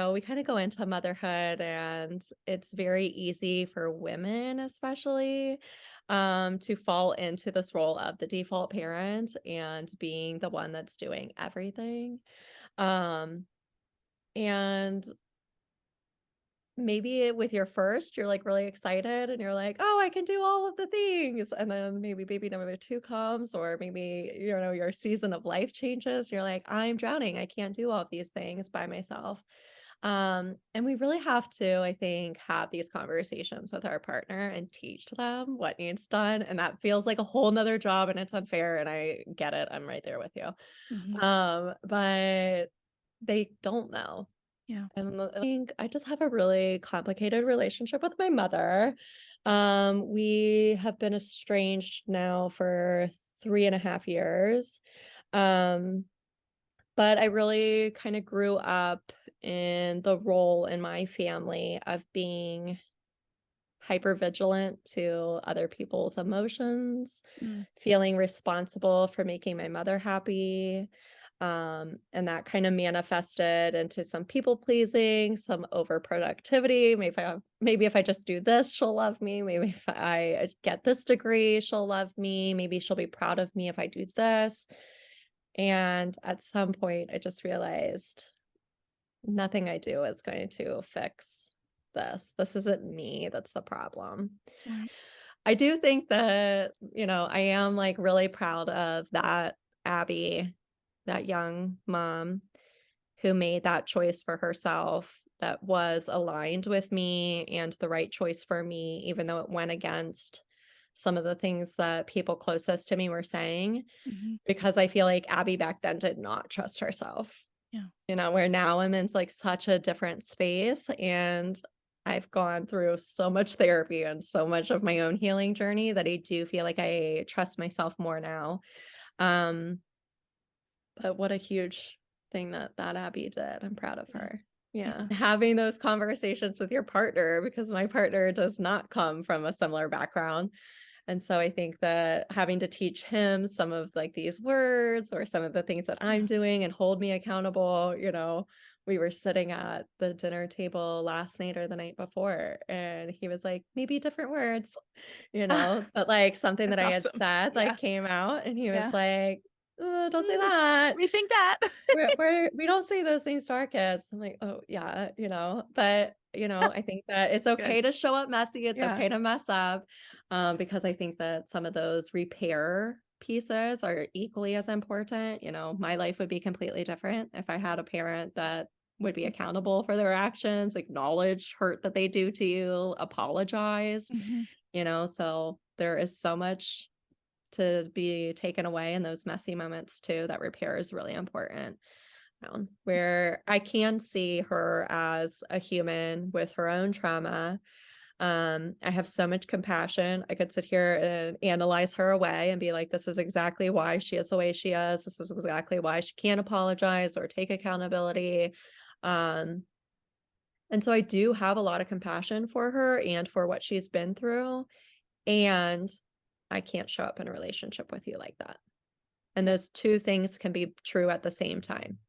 So we kind of go into motherhood, and it's very easy for women, especially, to fall into this role of the default parent and being the one that's doing everything. Um, and maybe with your first, you're like really excited and you're like, oh, I can do all of the things. And then maybe baby number two comes, or maybe, your season of life changes. You're like, I'm drowning. I can't do all of these things by myself. And we really have to, I think, have these conversations with our partner and teach them what needs done. And that feels like a whole nother job, and it's unfair. And I get it. I'm right there with you. Mhm. But they don't know. Yeah. And I think I just have a really complicated relationship with my mother. We have been estranged now for 3.5 years. Um, but I really kind of grew up in the role in my family of being hyper vigilant to other people's emotions, Mm. feeling responsible for making my mother happy. And that kind of manifested into some people pleasing, some overproductivity. Maybe if I just do this, she'll love me. Maybe if I get this degree, she'll love me. Maybe she'll be proud of me if I do this. And at some point, I just realized nothing I do is going to fix this. This isn't me that's the problem. Right. I do think that, I am like really proud of that Abby, that young mom who made that choice for herself that was aligned with me and the right choice for me, even though it went against some of the things that people closest to me were saying, Mhm. because I feel like Abby back then did not trust herself. Yeah. Where now I'm in like such a different space, and I've gone through so much therapy and so much of my own healing journey that I do feel like I trust myself more now. Um, but what a huge thing that Abby did. I'm proud of Yeah. her. Yeah. Yeah. Having those conversations with your partner, because my partner does not come from a similar background. And so I think that having to teach him some of like these words or some of the things that I'm Yeah. doing and hold me accountable, we were sitting at the dinner table last night or the night before, and he was like, maybe different words, but like something that That's I had awesome. said like Yeah. came out, and he was Yeah. like, don't say Mm, that. rethink that. We don't say those things to our kids. I'm like, "Oh, yeah," but, I think that it's Good. okay to show up messy, it's Yeah. okay to mess up, because I think that some of those repair pieces are equally as important. My life would be completely different if I had a parent that would be accountable for their actions, acknowledge hurt that they do to you, apologize, Mhm. so there is so much to be taken away in those messy moments too. That repair is really important. Where I can see her as a human with her own trauma. I have so much compassion. I could sit here and analyze her away and be like, this is exactly why she is the way she is. This is exactly why she can't apologize or take accountability. Um, and so I do have a lot of compassion for her and for what she's been through. And I can't show up in a relationship with you like that. And Yeah. those two things can be true at the same time.